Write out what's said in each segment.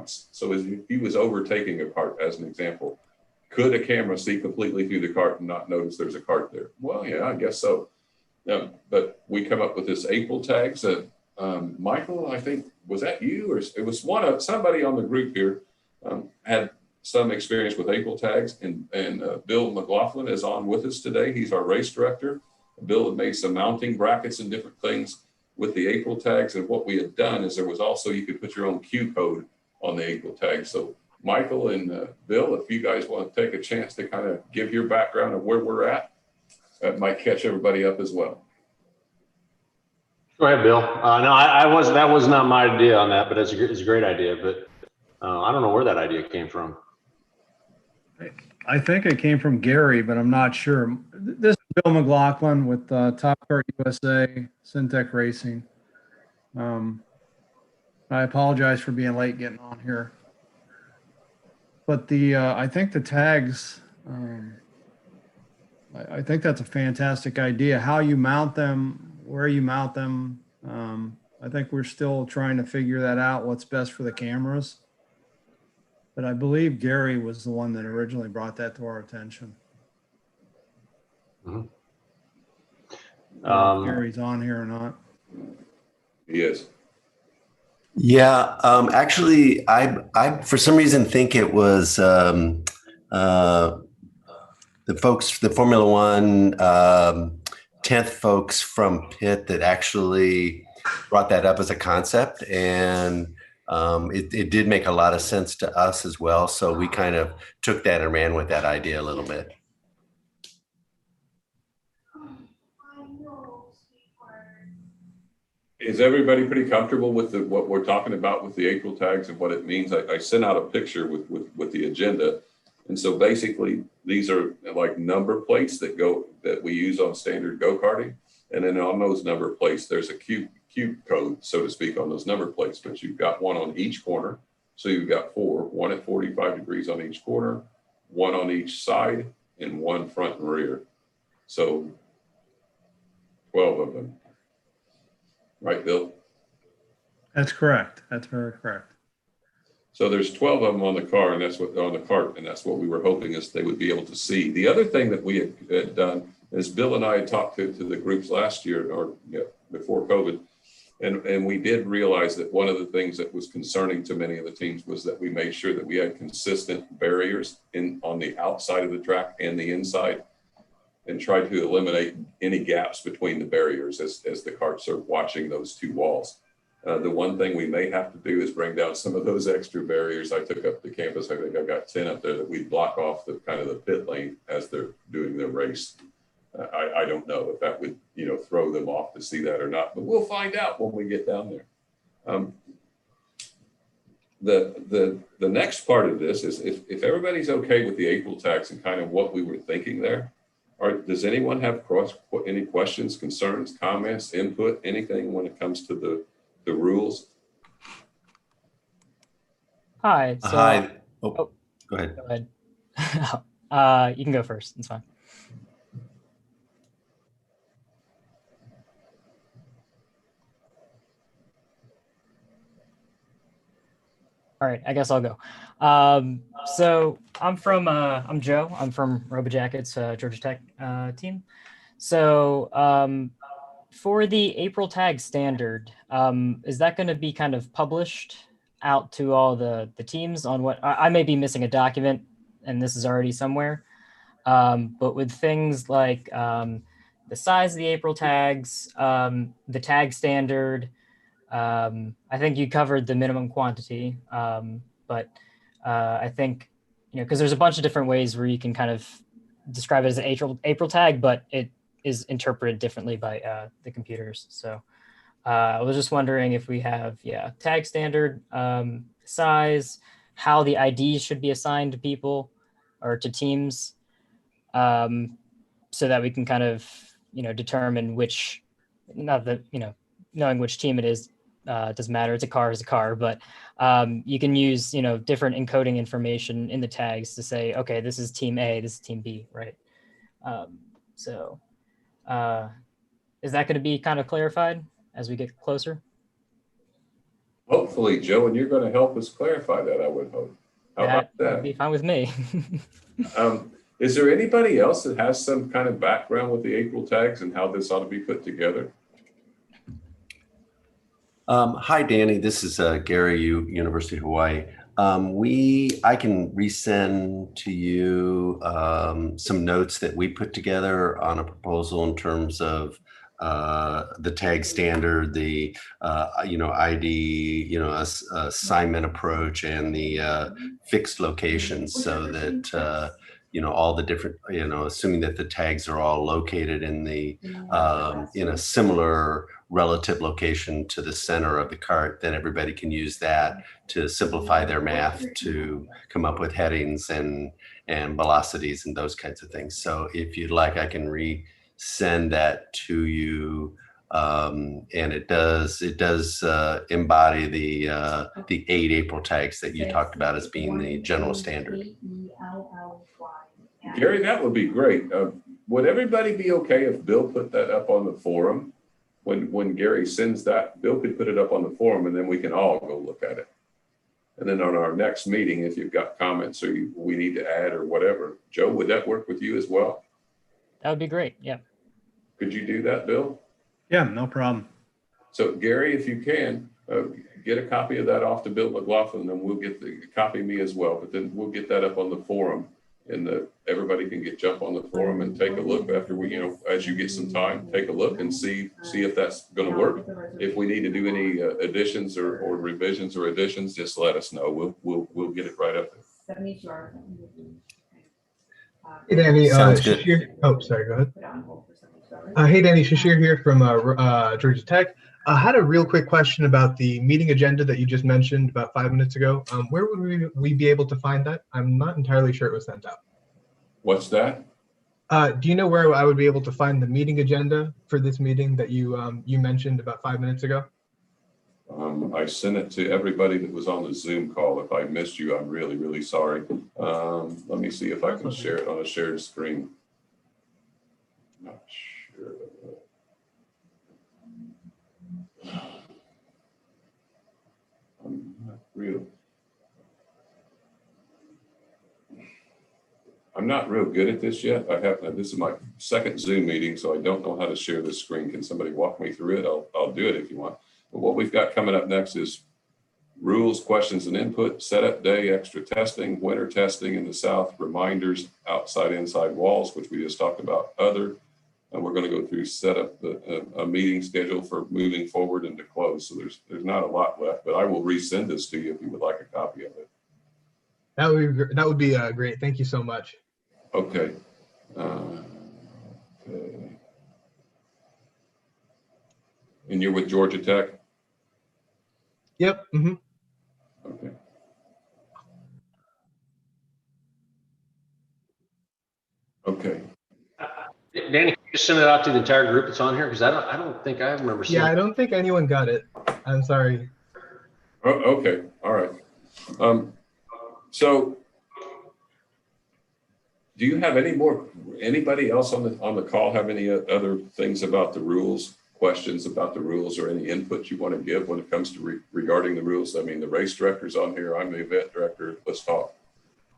fronts. So as he was overtaking a cart, as an example, could a camera see completely through the cart and not notice there's a cart there? Well, yeah, I guess so. But we come up with this April tags. Michael, I think, was that you, or it was somebody on the group here had some experience with April tags, and Bill McLaughlin is on with us today. He's our race director. Bill had made some mounting brackets and different things with the April tags, and what we had done is there was also, you could put your own Q code on the April tag. So Michael and Bill, if you guys want to take a chance to kind of give your background of where we're at, that might catch everybody up as well. Go ahead, Bill. No, that was not my idea on that, but it's a great idea. But I don't know where that idea came from. I think it came from Gary, but I'm not sure. This is Bill McLaughlin with Top Kart USA, Syntec Racing. I apologize for being late getting on here. But I think the tags, I think that's a fantastic idea. How you mount them, where you mount them. I think we're still trying to figure that out, what's best for the cameras. But I believe Gary was the one that originally brought that to our attention. Mm-hmm. If Gary's on here or not. He is. Yeah, actually, I for some reason think it was the folks, the Formula One 10th folks from Pitt that actually brought that up as a concept, and it did make a lot of sense to us as well. So we kind of took that and ran with that idea a little bit. Is everybody pretty comfortable with what we're talking about with the April tags and what it means? I sent out a picture with the agenda. And so basically these are like number plates that we use on standard go-karting. And then on those number plates, there's a Q code, so to speak, on those number plates, but you've got one on each corner. So you've got one at 45 degrees on each corner, one on each side, and one front and rear. So 12 of them. Right, Bill? That's correct. That's very correct. So there's 12 of them on the car, and that's what on the cart, and that's what we were hoping is they would be able to see. The other thing that we had done is Bill and I had talked to the groups last year, or before COVID, and we did realize that one of the things that was concerning to many of the teams was that we made sure that we had consistent barriers on the outside of the track and the inside, and try to eliminate any gaps between the barriers as the carts are watching those two walls. The one thing we may have to do is bring down some of those extra barriers. I took up the campus, I think I've got 10 up there that we block off the kind of the pit lane as they're doing their race. I don't know if that would, throw them off to see that or not, but we'll find out when we get down there. The next part of this is if everybody's okay with the April tax and kind of what we were thinking there, does anyone have any questions, concerns, comments, input, anything when it comes to the rules? Hi. So, Hi. Go ahead. Go ahead. You can go first. It's fine. All right, I guess I'll go. So I'm Joe. I'm from RoboJacket's Georgia Tech team. So for the April tag standard, is that going to be kind of published out to all the teams on what I may be missing a document, and this is already somewhere. But with things like the size of the April tags, the tag standard. I think you covered the minimum quantity, but I think, because there's a bunch of different ways where you can kind of describe it as an April tag, but it is interpreted differently by the computers. So I was just wondering if we have, tag standard, size, how the IDs should be assigned to people or to teams, so that we can kind of, determine which, not that, knowing which team it is, doesn't matter. It's a car, but you can use, different encoding information in the tags to say, okay, this is team A, this is team B, right? So is that going to be kind of clarified as we get closer? Hopefully, Joe, and you're going to help us clarify that, I would hope. How about That'd that? be fine with me. Is there anybody else that has some kind of background with the April tags and how this ought to be put together? Hi, Danny. This is Gary, University of Hawaii. I can resend to you some notes that we put together on a proposal in terms of the tag standard, the ID, assignment approach, and the fixed locations, so that all the different, assuming that the tags are all located in a similar relative location to the center of the cart, then everybody can use that to simplify their math to come up with headings and velocities and those kinds of things. So if you'd like, I can resend that to you. And it does embody the 8 April tags that you talked about as being the general standard. Gary, that would be great. Would everybody be okay if Bill put that up on the forum? When Gary sends that, Bill could put it up on the forum, and then we can all go look at it. And then on our next meeting, if you've got comments or we need to add or whatever, Joe, would that work with you as well? That would be great. Yeah. Could you do that, Bill? Yeah, no problem. So Gary, if you can, get a copy of that off to Bill McLaughlin, and we'll get copy me as well. But then we'll get that up on the forum, and everybody can jump on the forum and take a look after we, as you get some time, take a look and see if that's going to work. If we need to do any additions or revisions or additions, just let us know. We'll get it right up there. Hey, Danny. Sounds good. Shashir, oh, sorry. Go ahead. Hey, Danny. Shashir here from Georgia Tech. I had a real quick question about the meeting agenda that you just mentioned about 5 minutes ago. Where would we be able to find that? I'm not entirely sure it was sent out. What's that? Do you know where I would be able to find the meeting agenda for this meeting that you mentioned about 5 minutes ago? I sent it to everybody that was on the Zoom call. If I missed you, I'm really, really sorry. Let me see if I can share it on a shared screen. Not sure. I'm not real good at this yet. This is my second Zoom meeting, so I don't know how to share this screen. Can somebody walk me through it? I'll do it if you want. But what we've got coming up next is rules, questions, and input, setup day, extra testing, winter testing in the South, reminders, outside, inside walls, which we just talked about, other. And we're going to go through set up a meeting schedule for moving forward and to close. So there's not a lot left, but I will resend this to you if you would like a copy of it. That would be great. Thank you so much. Okay. Okay. And you're with Georgia Tech? Yep. Mm-hmm. Okay. Okay. Danny, can you just send it out to the entire group that's on here? Because I don't think I remember seeing Yeah, I it. don't think anyone got it. I'm sorry. Oh, okay. All right. So do you have anybody else on the call have any other things about the rules, questions about the rules, or any input you want to give when it comes to regarding the rules? I mean, the race director's on here. I'm the event director. Let's talk.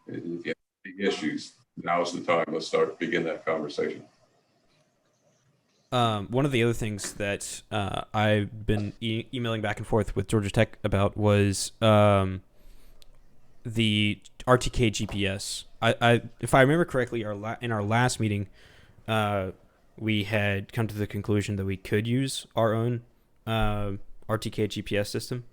If you have any issues, now's the time. Let's begin that conversation. One of the other things that I've been emailing back and forth with Georgia Tech about was the RTK GPS. If I remember correctly, in our last meeting, we had come to the conclusion that we could use our own RTK GPS system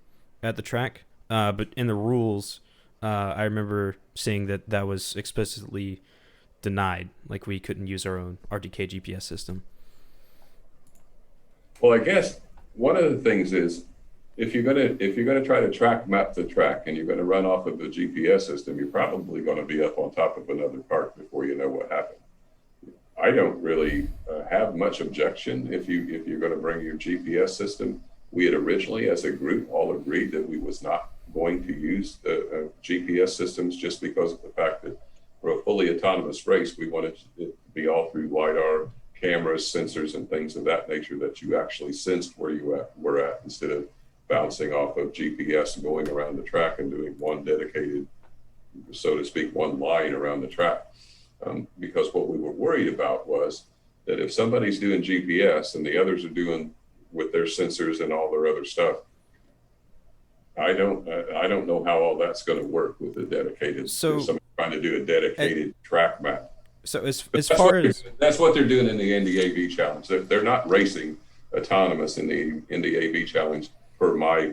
at the track. But in the rules, I remember seeing that was explicitly denied, like we couldn't use our own RTK GPS system. Well, I guess one of the things is if you're gonna try to map the track and you're gonna run off of the GPS system, you're probably gonna be up on top of another cart before you know what happened. I don't really have much objection if you're gonna bring your GPS system. We had originally, as a group, all agreed that we was not going to use the GPS systems just because of the fact that for a fully autonomous race, we wanted it to be all through LiDAR, cameras, sensors, and things of that nature that you actually sensed where you were at instead of bouncing off of GPS and going around the track and doing one dedicated, so to speak, one line around the track. Because what we were worried about was that if somebody's doing GPS and the others are doing with their sensors and all their other stuff, I don't know how all that's going to work with a dedicated. So somebody trying to do a dedicated track map. So as That's far as that's what they're doing in the NDAV challenge. They're not racing autonomous in the AV challenge, per my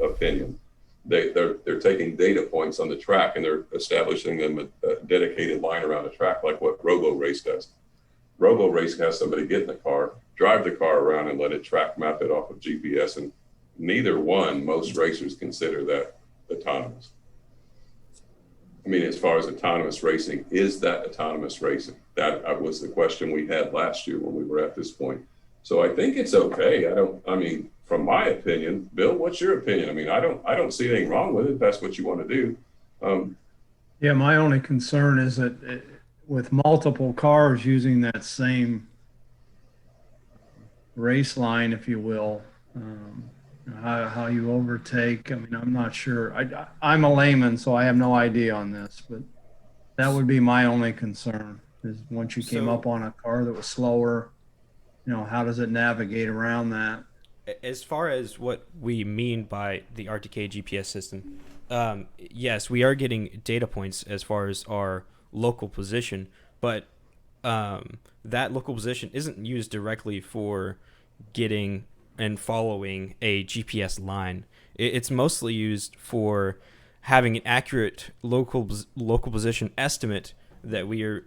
opinion. They're taking data points on the track and they're establishing them a dedicated line around the track, like what Robo Race does. Robo Race has somebody get in the car, drive the car around, and let it track map it off of GPS. And neither one, most racers consider that autonomous. I mean, as far as autonomous racing, is that autonomous racing? That was the question we had last year when we were at this point. So I think it's okay. I mean, from my opinion, Bill, what's your opinion? I mean, I don't see anything wrong with it. If that's what you want to do. Yeah, my only concern is that with multiple cars using that same race line, if you will, how you overtake. I mean, I'm not sure. I'm a layman, so I have no idea on this, but that would be my only concern is once you came up on a car that was slower, how does it navigate around that? As far as what we mean by the RTK GPS system, yes, we are getting data points as far as our local position, but that local position isn't used directly for getting and following a GPS line. It's mostly used for having an accurate local position estimate that we are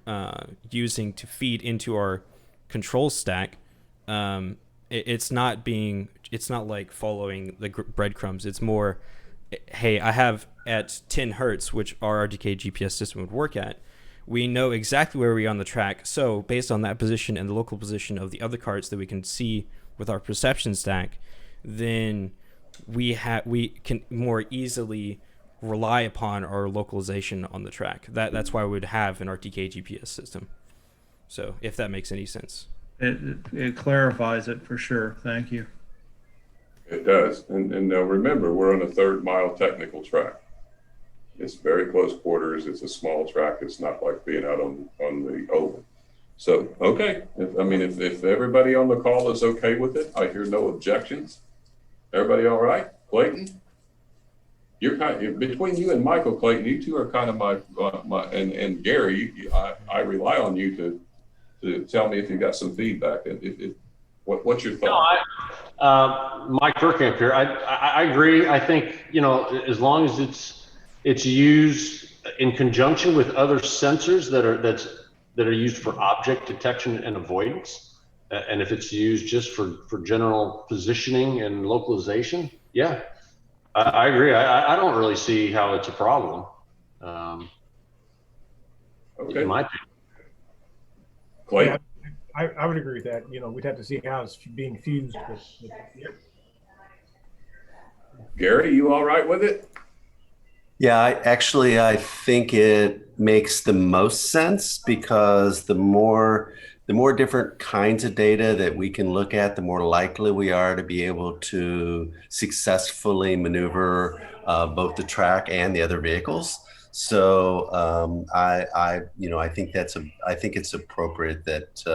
using to feed into our control stack. It's not like following the breadcrumbs. It's more, hey, I have at 10 hertz, which our RTK GPS system would work at. We know exactly where we are on the track. So based on that position and the local position of the other carts that we can see with our perception stack, then we can more easily rely upon our localization on the track. That's why we would have an RTK GPS system. So if that makes any sense. It clarifies it for sure. Thank you. It does. And now remember, we're on a 3rd mile technical track. It's very close quarters. It's a small track. It's not like being out on the oval. So, okay. If everybody on the call is okay with it, I hear no objections. Everybody all right? Clayton? You're between you and Michael, Clayton, you two are kind of my and Gary, I rely on you to tell me if you got some feedback. And what's your thought? Mike Verkamp here. I agree. I think, as long as it's used in conjunction with other sensors that are used for object detection and avoidance, and if it's used just for general positioning and localization, yeah, I agree. I don't really see how it's a problem. Okay. In my opinion. Clayton? Yeah, I would agree with that. We'd have to see how it's being fused. Yeah. Gary, you all right with it? Yeah, I think it makes the most sense because the more different kinds of data that we can look at, the more likely we are to be able to successfully maneuver both the track and the other vehicles. So I think it's appropriate that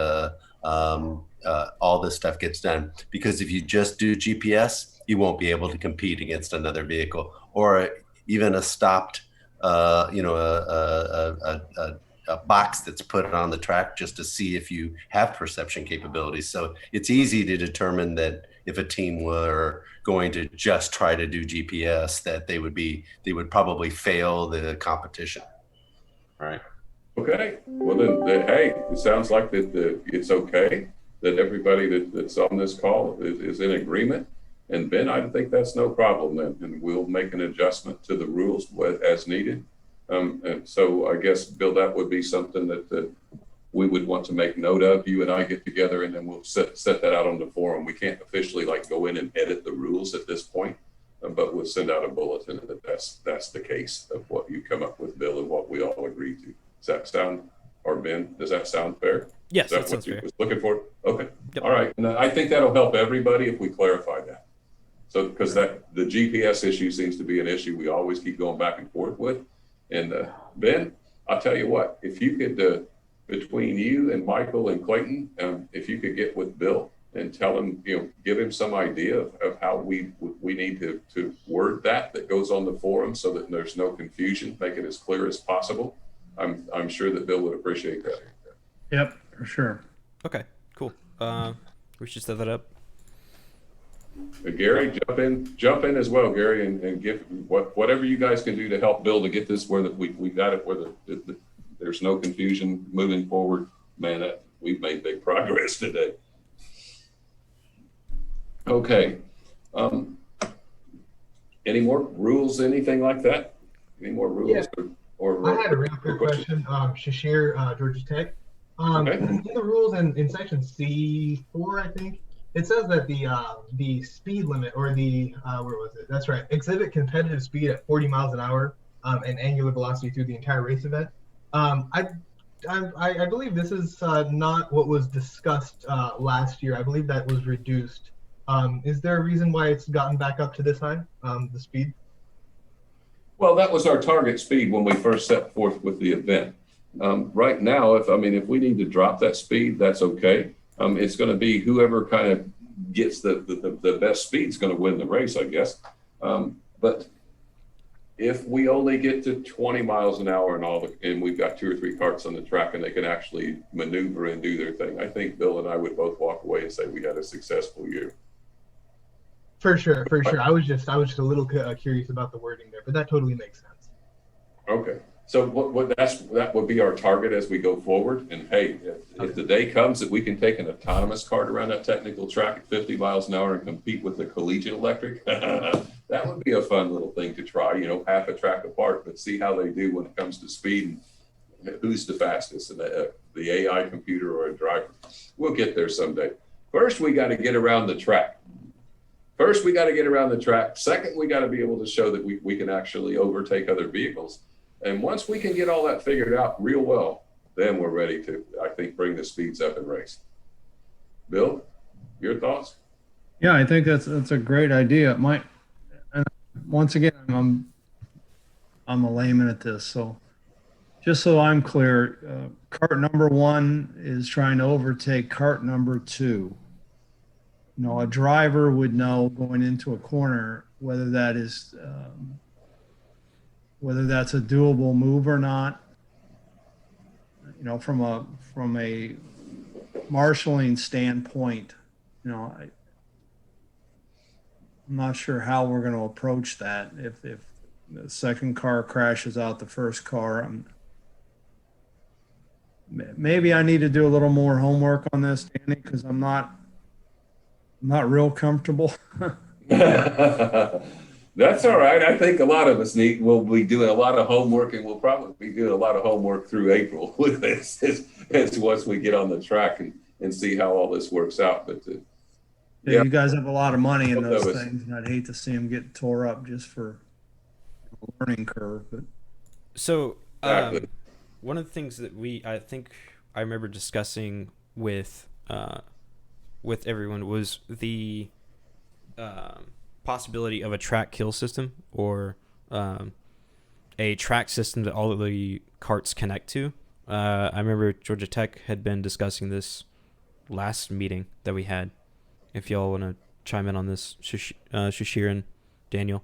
all this stuff gets done, because if you just do GPS, you won't be able to compete against another vehicle or even a stopped, a box that's put on the track just to see if you have perception capabilities. So it's easy to determine that if a team were going to just try to do GPS, that they would probably fail the competition. Right. Okay. Well, then hey, it sounds like that it's okay that everybody that's on this call is in agreement. And Ben, I think that's no problem then, and we'll make an adjustment to the rules as needed. And so I guess, Bill, that would be something that we would want to make note of. You and I get together, and then we'll set that out on the forum. We can't officially go in and edit the rules at this point, but we'll send out a bulletin that that's the case of what you come up with, Bill, and what we all agree to. Does that sound, or Ben, does that sound fair? Yes, that sounds what you fair. was looking for? Okay. Yep. All right. And I think that'll help everybody if we clarify that. So, because the GPS issue seems to be an issue we always keep going back and forth with. And Ben, I'll tell you what, if you could, between you and Michael and Clayton, if you could get with Bill and tell him, give him some idea of how we need to word that goes on the forum so that there's no confusion, make it as clear as possible. I'm sure that Bill would appreciate that. Yep, for sure. Okay, cool. We should set that up. Gary, jump in as well, Gary, and give whatever you guys can do to help Bill to get this where we got it where there's no confusion moving forward. Man, we've made big progress today. Okay. Any more rules, anything like that? Any more rules? Yeah. Or I had a real quick question. Shashir, Georgia Tech. Okay. In the rules in section C4, I think, it says that the speed limit, or the where was it? That's right. Exhibit competitive speed at 40 miles an hour and angular velocity through the entire race event. I believe this is not what was discussed last year. I believe that was reduced. Is there a reason why it's gotten back up to this high, the speed? Well, that was our target speed when we first set forth with the event. Right now, if we need to drop that speed, that's okay. It's going to be whoever kind of gets the best speed is going to win the race, I guess. But if we only get to 20 miles an hour and we've got 2 or 3 carts on the track and they can actually maneuver and do their thing, I think Bill and I would both walk away and say we had a successful year. For sure. I was just a little curious about the wording there, but that totally makes sense. Okay. So that would be our target as we go forward. And hey, if the day comes that we can take an autonomous cart around that technical track at 50 miles an hour and compete with the collegiate electric, that would be a fun little thing to try, half a track apart, but see how they do when it comes to speed and who's the fastest, and the AI computer or a driver. We'll get there someday. First, we got to get around the track. Second, we got to be able to show that we can actually overtake other vehicles. And once we can get all that figured out real well, then we're ready to, I think, bring the speeds up and race. Bill, your thoughts? Yeah, I think that's a great idea. And once again, I'm a layman at this, so just so I'm clear, cart number 1 is trying to overtake cart number 2. A driver would know going into a corner whether that's a doable move or not. From a marshaling standpoint, I'm not sure how we're going to approach that. If the second car crashes out the first car, maybe I need to do a little more homework on this, Danny, because I'm not real comfortable. That's all right. I think a lot of us will be doing a lot of homework, and we'll probably be doing a lot of homework through April with this as once we get on the track and see how all this works out. But you guys have a lot of money in those things, and I'd hate to see them get tore up just for a learning curve. But so exactly. One of the things that I think I remember discussing with everyone was the possibility of a track kill system, or a track system that all of the carts connect to. I remember Georgia Tech had been discussing this last meeting that we had. If y'all want to chime in on this, Shashir and Daniel.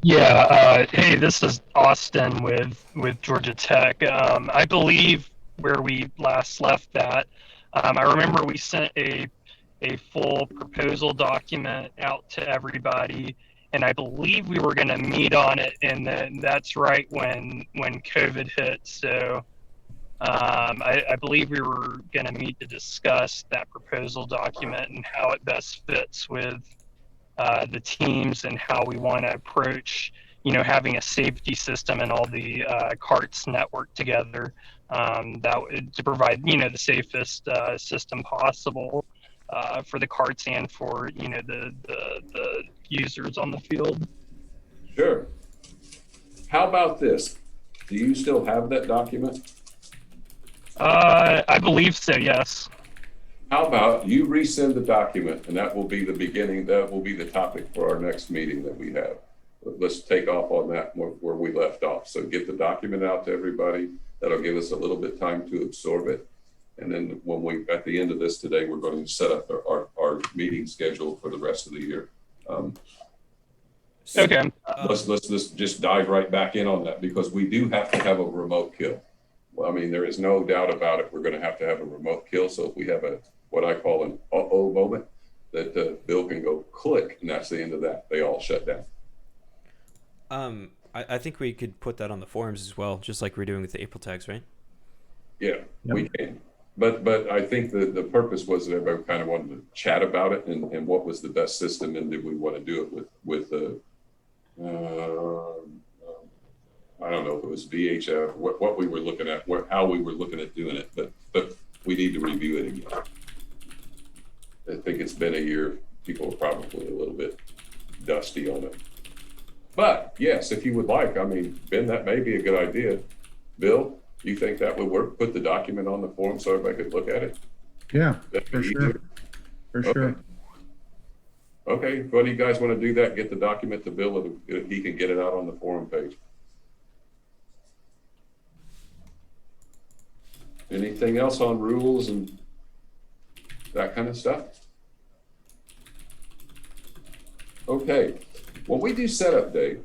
Yeah, hey, this is Austin with Georgia Tech. I believe where we last left that, I remember we sent a full proposal document out to everybody, and I believe we were going to meet on it, and then that's right when COVID hit. So I believe we were going to meet to discuss that proposal document and how it best fits with the teams and how we want to approach, having a safety system and all the carts network together, to provide, the safest system possible for the carts and for, the users on the field. Sure. How about this? Do you still have that document? I believe so, yes. How about you resend the document, and that will be the beginning, that will be the topic for our next meeting that we have. Let's take off on that where we left off. So get the document out to everybody. That'll give us a little bit time to absorb it. And then when we, at the end of this today, we're going to set up our meeting schedule for the rest of the year. Okay. Let's just dive right back in on that, because we do have to have a remote kill. Well, I mean, there is no doubt about it. We're going to have a remote kill. So if we have what I call an uh-oh moment, that Bill can go click, and that's the end of that. They all shut down. I think we could put that on the forums as well, just like we're doing with the April tags, right? Yeah, we can. But I think the purpose was that everybody kind of wanted to chat about it and what was the best system, and did we want to do it with I don't know if it was VHF, what we were looking at, how we were looking at doing it, but we need to review it again. I think it's been a year. People are probably a little bit dusty on it. But yes, if you would like, I mean, Ben, that may be a good idea. Bill, you think that would work? Put the document on the forum so everybody could look at it? Yeah, for sure. For sure. Okay, what do you guys want to do that? Get the document to Bill, and he can get it out on the forum page. Anything else on rules and that kind of stuff? Okay, when we do setup day,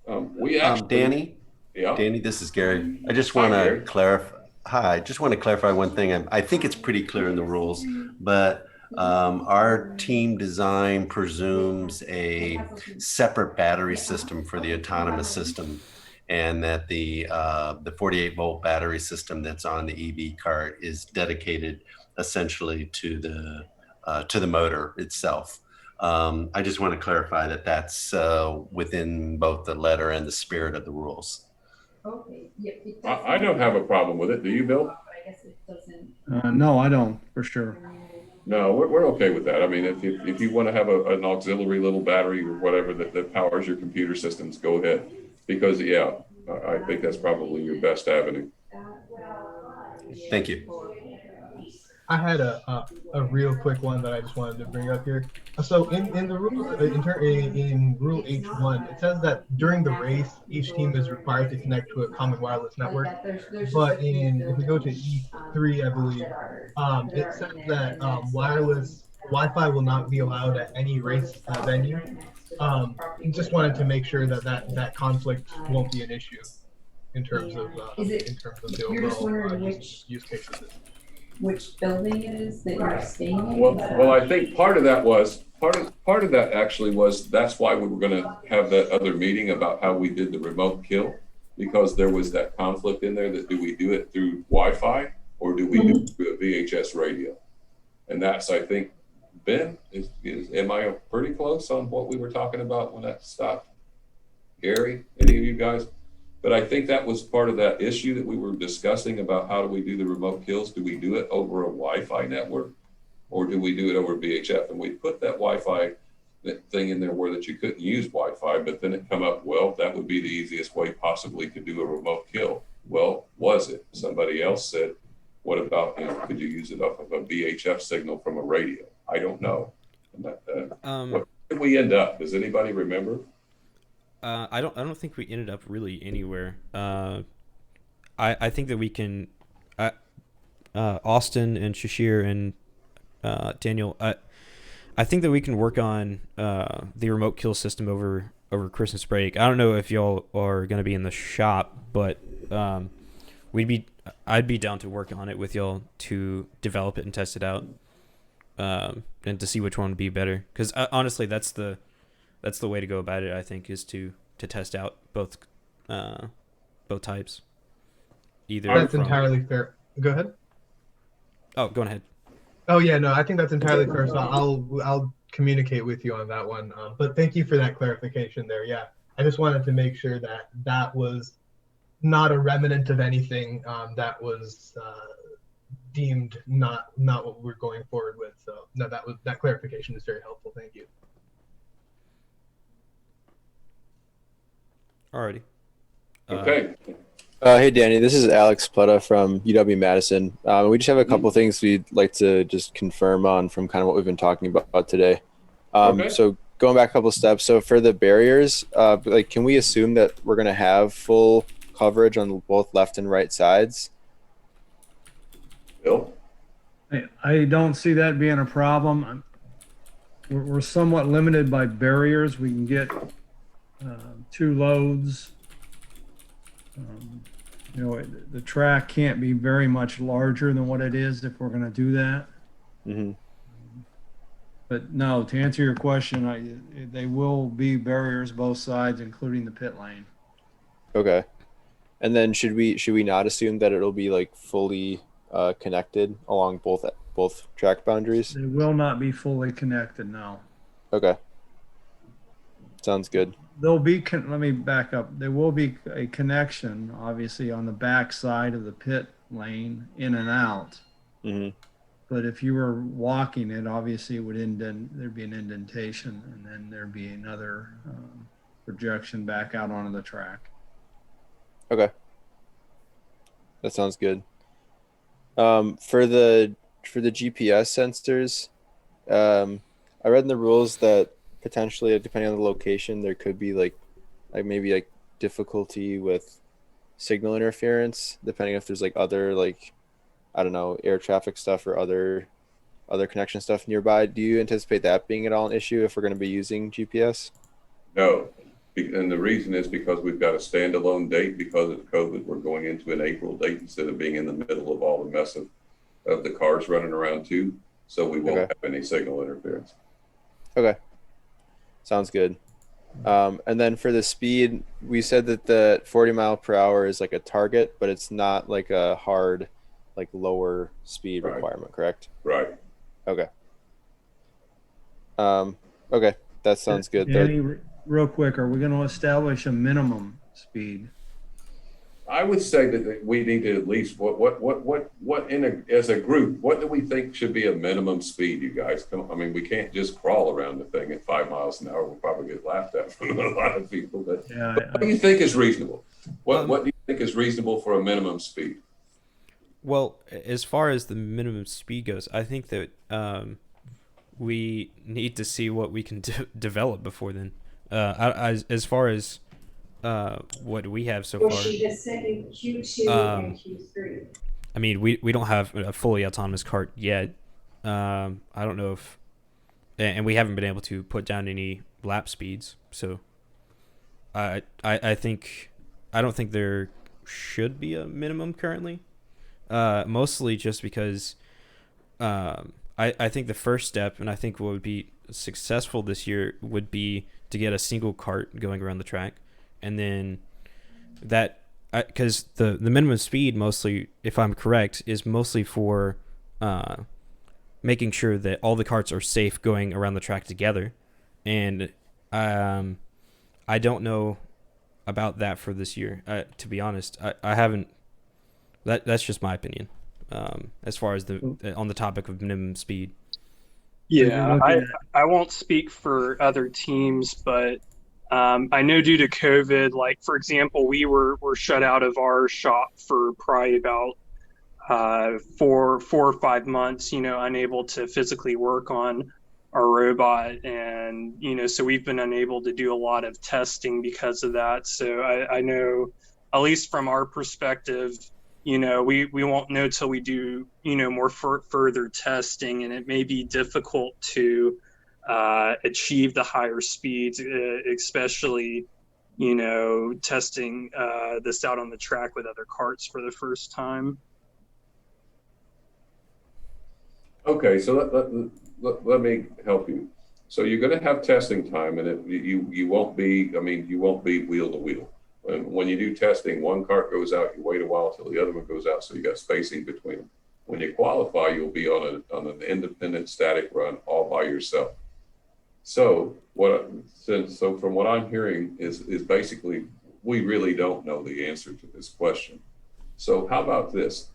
we actually, Danny, yeah, Danny, this is Gary. I just want to clarify. Hi, I just want to clarify one thing. I think it's pretty clear in the rules, but our team design presumes a separate battery system for the autonomous system, and that the 48-volt battery system that's on the EV cart is dedicated essentially to the motor itself. I just want to clarify that that's within both the letter and the spirit of the rules. Okay. Yeah, I don't have a problem with it. Do you, Bill? I guess it doesn't. No, I don't, for sure. No, we're okay with that. I mean, if you want to have an auxiliary little battery or whatever that powers your computer systems, go ahead. Because yeah, I think that's probably your best avenue. Thank you. I had a real quick one that I just wanted to bring up here. So in the rules, in Rule H1, it says that during the race, each team is required to connect to a common wireless network. But if we go to E3, I believe, it says that wireless Wi-Fi will not be allowed at any race venue. Just wanted to make sure that conflict won't be an issue in terms of the overall use cases. Which building it is that you're staying in? Well, I think part of that was part of that actually was that's why we were going to have that other meeting about how we did the remote kill, because there was that conflict in there that do we do it through Wi-Fi or do we do it through a VHS radio? And that's, I think, Ben, am I pretty close on what we were talking about when that stopped? Gary, any of you guys? But I think that was part of that issue that we were discussing about how do we do the remote kills? Do we do it over a Wi-Fi network or do we do it over VHF? And we put that Wi-Fi thing in there where that you couldn't use Wi-Fi, but then it come up, well, that would be the easiest way possibly to do a remote kill. Well, was it? Somebody else said, what about, could you use it off of a VHF signal from a radio? I don't know. What did we end up? Does anybody remember? I don't think we ended up really anywhere. I think that we can, Austin and Shashir and Daniel, I think that we can work on the remote kill system over Christmas break. I don't know if y'all are going to be in the shop, but I'd be down to work on it with y'all to develop it and test it out, and to see which one would be better. Because honestly, that's the way to go about it. I think is to test out both types. That's entirely fair. Go ahead. Oh, go ahead. Oh yeah, no, I think that's entirely fair. So I'll communicate with you on that one. But thank you for that clarification there. Yeah, I just wanted to make sure that was not a remnant of anything that was deemed not what we're going forward with. So no, that clarification is very helpful. Thank you. Alrighty. Okay. Hey Danny, this is Alex Pletta from UW-Madison. We just have a couple things we'd like to just confirm on from kind of what we've been talking about today. Okay. So going back a couple steps, so for the barriers, like can we assume that we're going to have full coverage on both left and right sides? Bill? I don't see that being a problem. We're somewhat limited by barriers. We can get 2 loads. You know, the track can't be very much larger than what it is if we're going to do that. Mm-hmm. But no, to answer your question, they will be barriers both sides, including the pit lane. Okay. And then should we not assume that it'll be like fully connected along both track boundaries? They will not be fully connected, no. Okay. Sounds good. There'll be, let me back up. There will be a connection, obviously, on the back side of the pit lane in and out. Mm-hmm. But if you were walking it, obviously it would there'd be an indentation, and then there'd be another projection back out onto the track. Okay. That sounds good. For the GPS sensors, I read in the rules that potentially, depending on the location, there could be like maybe like difficulty with signal interference, depending if there's like other like, I don't know, air traffic stuff or other connection stuff nearby. Do you anticipate that being at all an issue if we're going to be using GPS? No. And the reason is because we've got a standalone date because of COVID. We're going into an April date instead of being in the middle of all the mess of the cars running around too. So we won't have any signal interference. Okay. Sounds good. And then for the speed, we said that the 40 mile per hour is like a target, but it's not like a hard, like lower speed requirement, correct? Right. Okay. Okay. That sounds good. Danny, real quick, are we going to establish a minimum speed? I would say that we need to at least as a group, what do we think should be a minimum speed, you guys? I mean, we can't just crawl around the thing at 5 miles an hour. We'll probably get laughed at from a lot of people. But yeah, what do you think is reasonable? What do you think is reasonable for a minimum speed? Well, as far as the minimum speed goes, I think that we need to see what we can develop before then. As far as what we have so far. Q2 and Q3. I mean, we don't have a fully autonomous cart yet. I don't know if, and we haven't been able to put down any lap speeds. So, I don't think there should be a minimum currently. Mostly just because, I think the first step, and I think what would be successful this year would be to get a single cart going around the track. And then that, because the minimum speed mostly, if I'm correct, is mostly for making sure that all the carts are safe going around the track together. And I don't know about that for this year. To be honest, I haven't. That's just my opinion. As far as on the topic of minimum speed. Yeah, I won't speak for other teams, but I know due to COVID, like for example, we were shut out of our shop for probably about 4 or 5 months, unable to physically work on our robot. And, so we've been unable to do a lot of testing because of that. So I know, at least from our perspective, we won't know till we do, more further testing, and it may be difficult to achieve the higher speeds, especially, testing this out on the track with other carts for the first time. Okay, so let me help you. So you're going to have testing time, and you won't be wheel to wheel. When you do testing, one cart goes out, you wait a while till the other one goes out, so you got spacing between them. When you qualify, you'll be on an independent static run all by yourself. So from what I'm hearing is basically we really don't know the answer to this question. So how about this?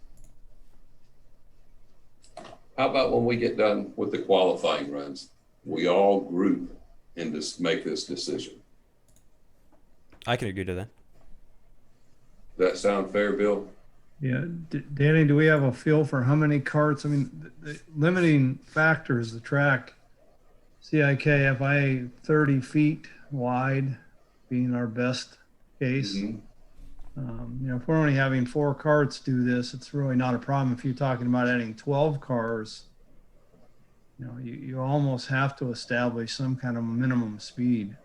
How about when we get done with the qualifying runs, we all group and just make this decision? I can agree to that. That sound fair, Bill? Yeah, Danny, do we have a feel for how many carts? I mean, the limiting factor is the track. CIKFIA 30 feet wide being our best case. You know, if we're only having 4 carts do this, it's really not a problem. If you're talking about adding 12 cars, you know, you almost have to establish some kind of minimum speed.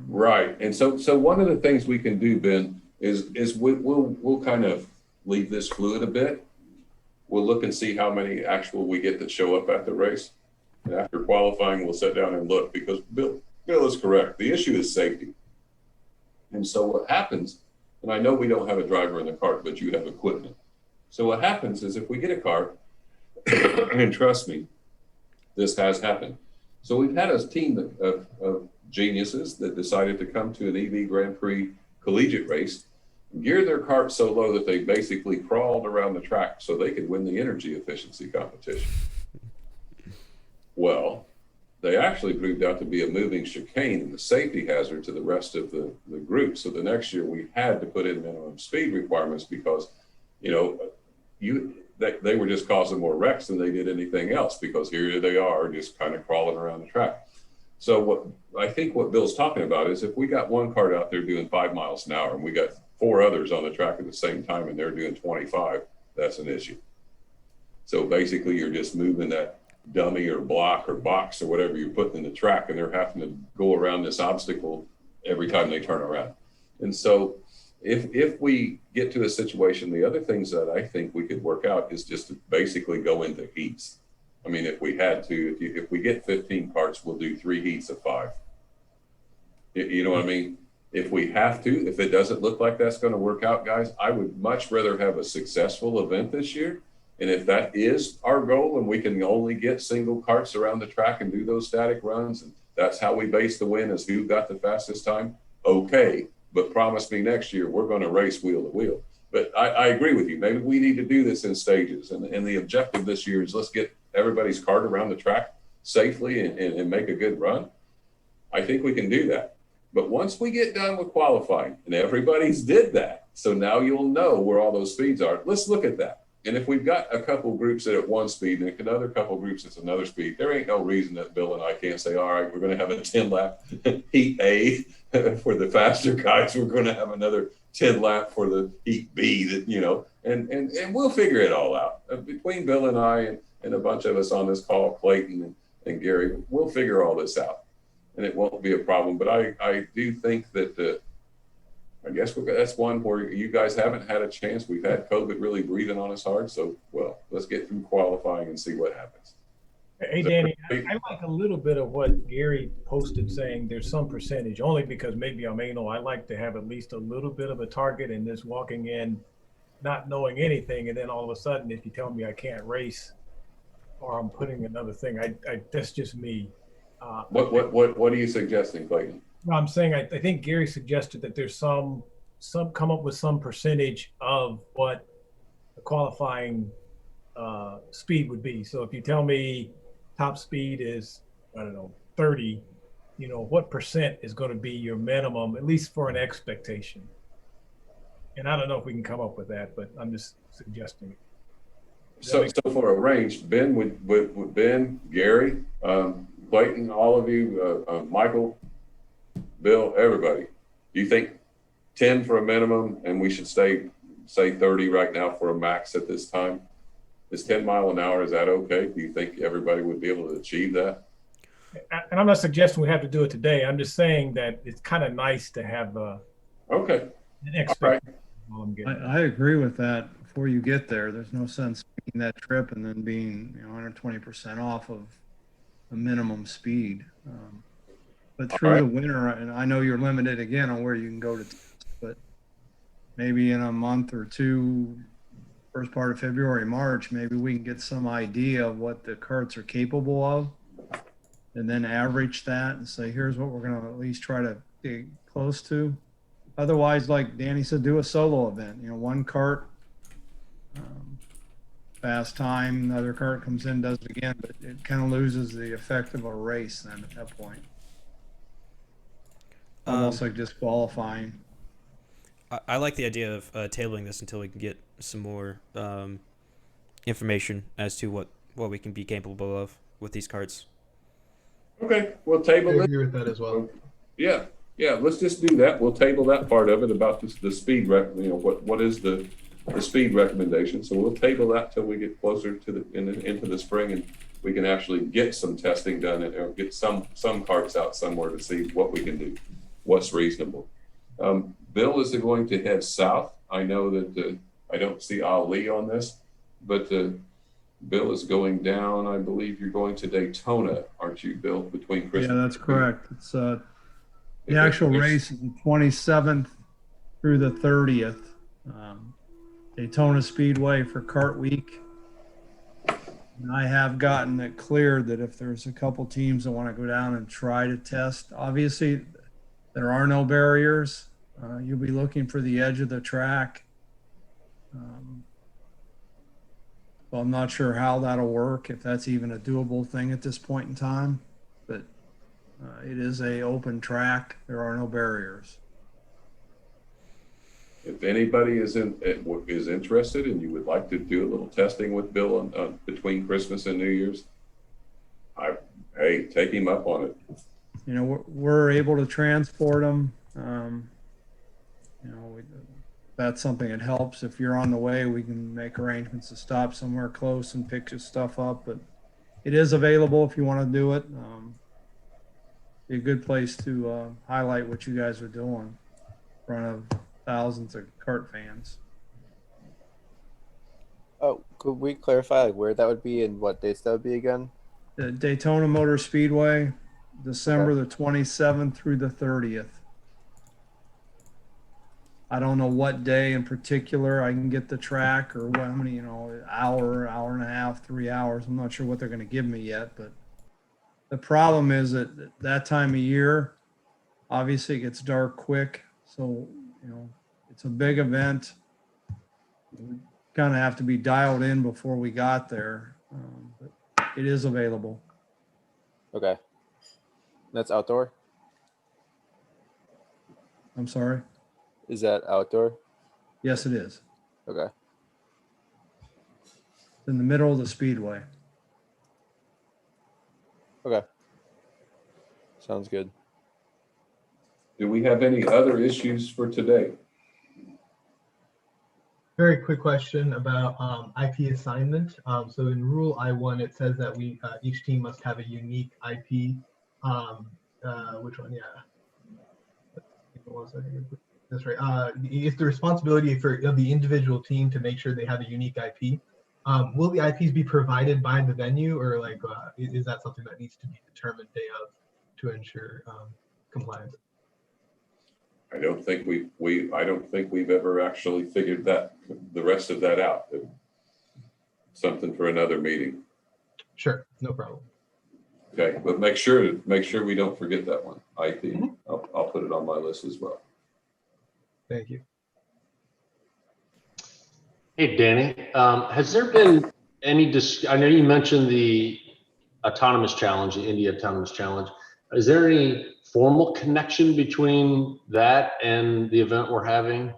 Right. And so one of the things we can do, Ben, is we'll kind of leave this fluid a bit. We'll look and see how many actual we get that show up at the race. And after qualifying, we'll sit down and look, because Bill is correct. The issue is safety. And so what happens, and I know we don't have a driver in the cart, but you have equipment. So what happens is if we get a cart, and trust me, this has happened. So we've had a team of geniuses that decided to come to an EV Grand Prix collegiate race, gear their cart so low that they basically crawled around the track so they could win the energy efficiency competition. Well, they actually proved out to be a moving chicane and a safety hazard to the rest of the group. So the next year we had to put in minimum speed requirements because, you know, they were just causing more wrecks than they did anything else, because here they are just kind of crawling around the track. So what Bill's talking about is if we got one cart out there doing 5 miles an hour and we got 4 others on the track at the same time and they're doing 25, that's an issue. So basically you're just moving that dummy or block or box or whatever you're putting in the track, and they're having to go around this obstacle every time they turn around. And so if we get to a situation, the other things that I think we could work out is just to basically go into heats. I mean, if we had to, if we get 15 carts, we'll do 3 heats of 5. You know what I mean? If we have to, if it doesn't look like that's going to work out, guys, I would much rather have a successful event this year. And if that is our goal and we can only get single carts around the track and do those static runs, and that's how we base the win, is who got the fastest time, okay. But promise me next year we're going to race wheel to wheel. But I agree with you. Maybe we need to do this in stages. And the objective this year is let's get everybody's cart around the track safely and make a good run. I think we can do that. But once we get done with qualifying, and everybody's did that, so now you'll know where all those speeds are. Let's look at that. And if we've got a couple groups that at one speed and another couple groups that's another speed, there ain't no reason that Bill and I can't say, all right, we're going to have a 10 lap heat A for the faster guys. We're going to have another 10 lap for the heat B, that, you know, and we'll figure it all out. Between Bill and I and a bunch of us on this call, Clayton and Gary, we'll figure all this out and it won't be a problem. But I do think that I guess that's one where you guys haven't had a chance. We've had COVID really breathing on us hard. So, well, let's get through qualifying and see what happens. Hey, Danny, I like a little bit of what Gary posted saying there's some percentage, only because maybe I'm anal. I like to have at least a little bit of a target, and just walking in not knowing anything. And then all of a sudden, if you tell me I can't race or I'm putting another thing, I that's just me. What are you suggesting, Clayton? I'm saying I think Gary suggested that there's some come up with some percentage of what the qualifying speed would be. So if you tell me top speed is, I don't know, 30, you know, what percent is going to be your minimum, at least for an expectation? And I don't know if we can come up with that, but I'm just suggesting it. So for a range, Ben, would Ben, Gary, Clayton, all of you, Michael, Bill, everybody, do you think 10 for a minimum and we should say 30 right now for a max at this time? Is 10 mile an hour, is that okay? Do you think everybody would be able to achieve that? And I'm not suggesting we have to do it today. I'm just saying that it's kind of nice to have an expectation. Right. I agree with that. Before you get there, there's no sense making that trip and then being 120% off of a minimum speed. But through the winter, and I know you're limited again on where you can go to, but maybe in a month or two, first part of February, March, maybe we can get some idea of what the carts are capable of and then average that and say, here's what we're going to at least try to get close to. Otherwise, like Danny said, do a solo event, one cart, fast time, another cart comes in, does it again, but it kind of loses the effect of a race then at that point. Almost like disqualifying. I like the idea of tabling this until we can get some more information as to what we can be capable of with these carts. Okay, we'll I table it. agree with that as well. Yeah, let's just do that. We'll table that part of it about the speed what is the speed recommendation. So we'll table that till we get closer to into the spring, and we can actually get some testing done and get some carts out somewhere to see what we can do, what's reasonable. Bill, is it going to head south? I know that I don't see Ali on this, but Bill is going down. I believe you're going to Daytona, aren't you, Bill? Between Christmas. Yeah, that's correct. It's the actual race is the 27th through the 30th. Daytona Speedway for Kart Week. And I have gotten it cleared that if there's a couple teams that want to go down and try to test, obviously there are no barriers. You'll be looking for the edge of the track. So I'm not sure how that'll work, if that's even a doable thing at this point in time, but it is a open track. There are no barriers. If anybody is interested and you would like to do a little testing with Bill on between Christmas and New Year's, hey, take him up on it. You know, we're able to transport them. That's something that helps. If you're on the way, we can make arrangements to stop somewhere close and pick your stuff up. But it is available if you want to do it. Be a good place to highlight what you guys are doing in front of thousands of kart fans. Oh, could we clarify where that would be and what dates that would be again? The Daytona Motor Speedway, December the 27th through the 30th. I don't know what day in particular. I can get the track or how many, hour and a half, 3 hours. I'm not sure what they're going to give me yet, but the problem is that time of year, obviously it gets dark quick. So, it's a big event. We kind of have to be dialed in before we got there. But it is available. Okay. That's outdoor? I'm sorry. Is that outdoor? Yes, it is. Okay. It's in the middle of the speedway. Okay. Sounds good. Do we have any other issues for today? Very quick question about IP assignment. So in Rule I-1, it says that each team must have a unique IP. Which one? Yeah. One second. That's right. It's the responsibility of the individual team to make sure they have a unique IP. Will the IPs be provided by the venue, or is that something that needs to be determined day of to ensure compliance? I don't think we've ever actually figured the rest of that out. Something for another meeting. Sure, no problem. Okay, but make sure we don't forget that one. IP. Mm-hmm. I'll put it on my list as well. Thank you. Hey, Danny, has there been any I know you mentioned the Autonomous Challenge, the India Autonomous Challenge. Is there any formal connection between that and the event we're having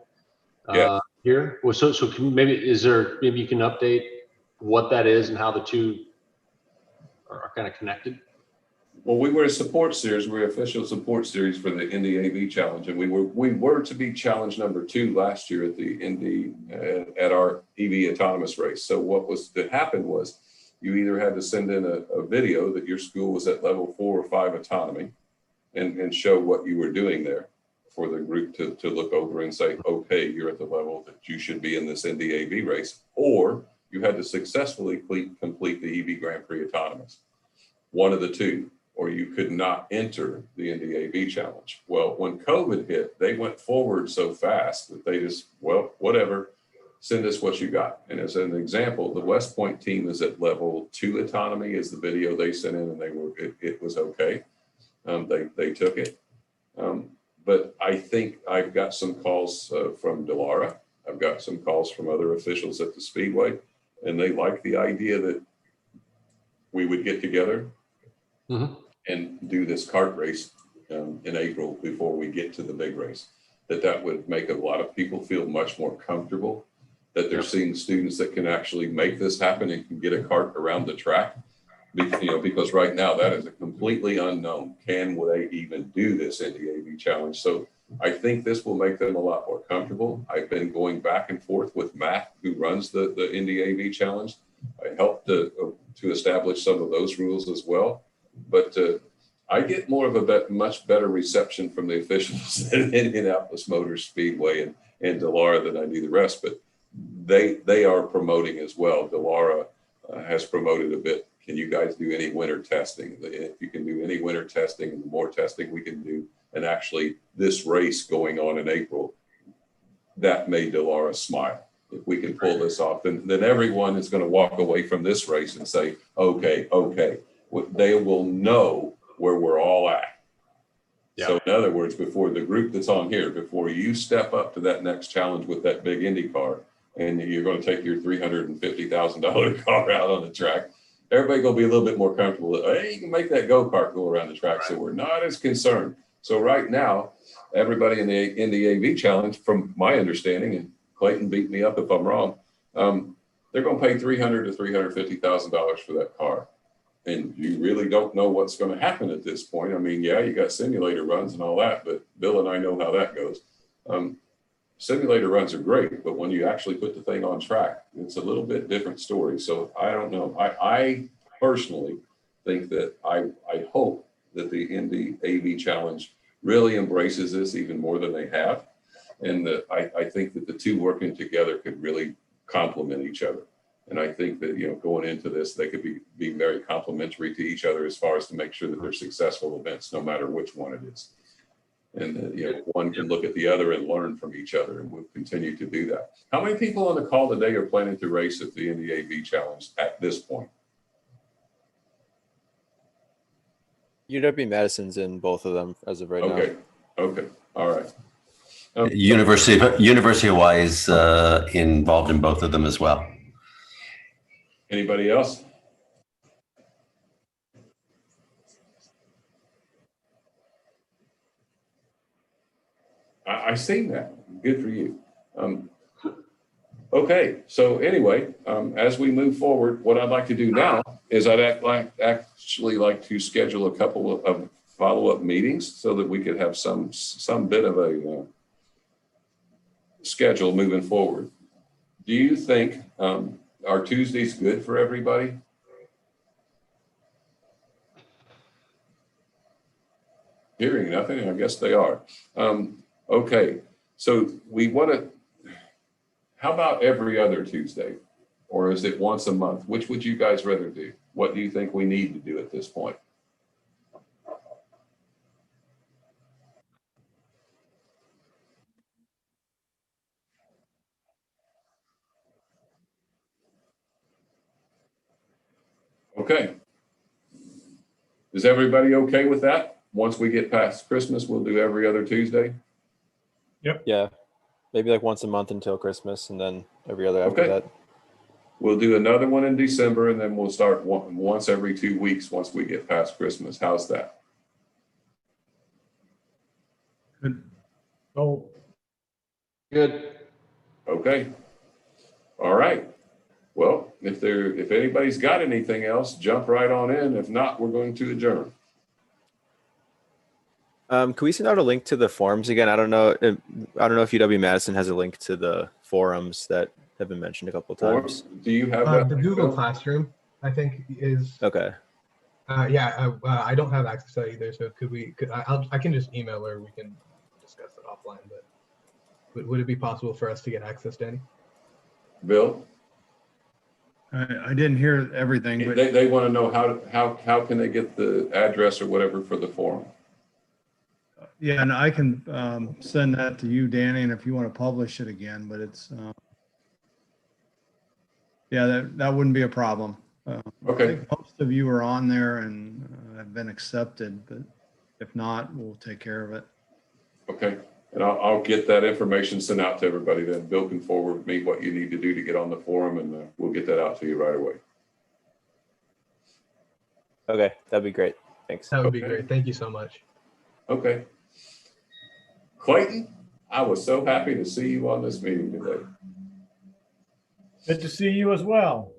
here? Well, so maybe you can update what that is and how the two are kind of connected? Well, we were a support series. We're official support series for the Indy AV Challenge, and we were to be challenge number 2 last year at the Indy at our EV Autonomous race. So what was to happen was you either had to send in a video that your school was at level 4 or 5 autonomy, and show what you were doing there for the group to look over and say, okay, you're at the level that you should be in this Indy AV race, or you had to successfully complete the EvgrandPrix Autonomous. One of the two. Or you could not enter the Indy AV Challenge. Well, when COVID hit, they went forward so fast that they just, whatever, send us what you got. And as an example, the West Point team is at level 2 autonomy is the video they sent in, and it was okay. They took it. But I think I've got some calls from Delara. I've got some calls from other officials at the Speedway, and they like the idea that we would get together and do this kart race in April before we get to the big race. that would make a lot of people feel much more comfortable that they're seeing students that can actually make this happen and can get a cart around the track. Because right now that is a completely unknown. Can they even do this in the AV challenge? So I think this will make them a lot more comfortable. I've been going back and forth with Matt, who runs the Indy AV challenge. I helped to establish some of those rules as well. But I get more of a much better reception from the officials in Indianapolis Motor Speedway and Delara than I do the rest. But they are promoting as well. Delara has promoted a bit. Can you guys do any winter testing? If you can do any winter testing, and the more testing we can do, and actually this race going on in April, that made Delara smile. If we can pull this off, then everyone is going to walk away from this race and say, okay. They will know where we're all at. Yeah. So in other words, before the group that's on here, before you step up to that next challenge with that big Indy car, and you're going to take your $350,000 car out on the track, everybody going to be a little bit more comfortable. Hey, you can make that go-kart go around the track, so we're not as concerned. So right now, everybody in the AV challenge, from my understanding, and Clayton beat me up if I'm wrong, they're going to pay $300,000 to $350,000 for that car. And you really don't know what's going to happen at this point. I mean, yeah, you got simulator runs and all that, but Bill and I know how that goes. Simulator runs are great, but when you actually put the thing on track, it's a little bit different story. So I don't know. I personally think that I hope that the Indy AV Challenge really embraces this even more than they have. And that I think that the two working together could really complement each other. And I think that, going into this, they could be very complementary to each other as far as to make sure that they're successful events, no matter which one it is. And one can look at the other and learn from each other, and we'll continue to do that. How many people on the call today are planning to race at the Indy AV Challenge at this point? UW-Madison's in both of them as of right now. Okay, all right. University of Hawaii is involved in both of them as well. Anybody else? I seen that. Good for you. Okay, so anyway, as we move forward, what I'd like to do now is I'd actually like to schedule a couple of follow-up meetings so that we could have some bit of a schedule moving forward. Do you think are Tuesdays good for everybody? Hearing nothing, I guess they are. Okay, so we want to, how about every other Tuesday? Or is it once a month? Which would you guys rather do? What do you think we need to do at this point? Okay. Is everybody okay with that? Once we get past Christmas, we'll do every other Tuesday? Yep. Yeah. Maybe like once a month until Christmas, and then every other after that. We'll do another one in December, and then we'll start once every 2 weeks once we get past Christmas. How's that? Good. Oh, Good. Okay. All right. Well, if anybody's got anything else, jump right on in. If not, we're going to adjourn. Can we send out a link to the forums again? I don't know if UW-Madison has a link to the forums that have been mentioned a couple of times. Do you have that? The Google Classroom, I think, is Okay. I don't have access to that either. So I can just email her. We can discuss it offline. But would it be possible for us to get access, Danny? Bill? I didn't hear everything, but They want to know how can they get the address or whatever for the forum? yeah, and I can send that to you, Danny, and if you want to publish it again, but it's yeah, that wouldn't be a problem. Okay. I think most of you are on there and have been accepted, but if not, we'll take care of it. Okay. And I'll get that information sent out to everybody. Then Bill can forward me what you need to do to get on the forum, and we'll get that out to you right away. Okay, that'd be great. Thanks. That would be great. Thank you so much. Okay. Clayton, I was so happy to see you on this meeting today. Good to see you as well.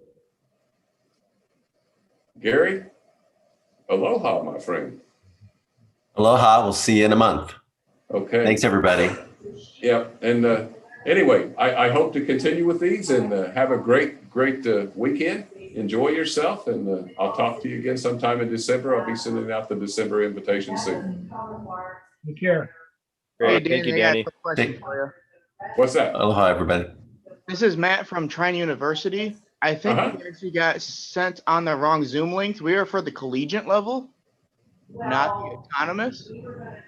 Gary, aloha, my friend. Aloha. We'll see you in a month. Okay. Thanks, everybody. Yeah. And anyway, I hope to continue with these and have a great weekend. Enjoy yourself. And I'll talk to you again sometime in December. I'll be sending out the December invitation soon. Take care. Great. Hey, Thank you, Danny, I got a Danny. quick question for you. What's that? Aloha, everybody. This is Matt from Trine University. I think we actually got sent on the wrong Zoom link. We are for the collegiate level, not the autonomous.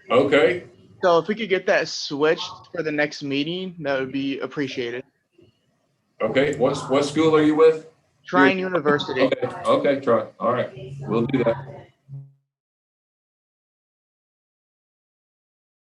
Okay. So if we could get that switched for the next meeting, that would be appreciated. Okay. What school are you with? Trine University. Okay. Okay. Try. All right. We'll do that.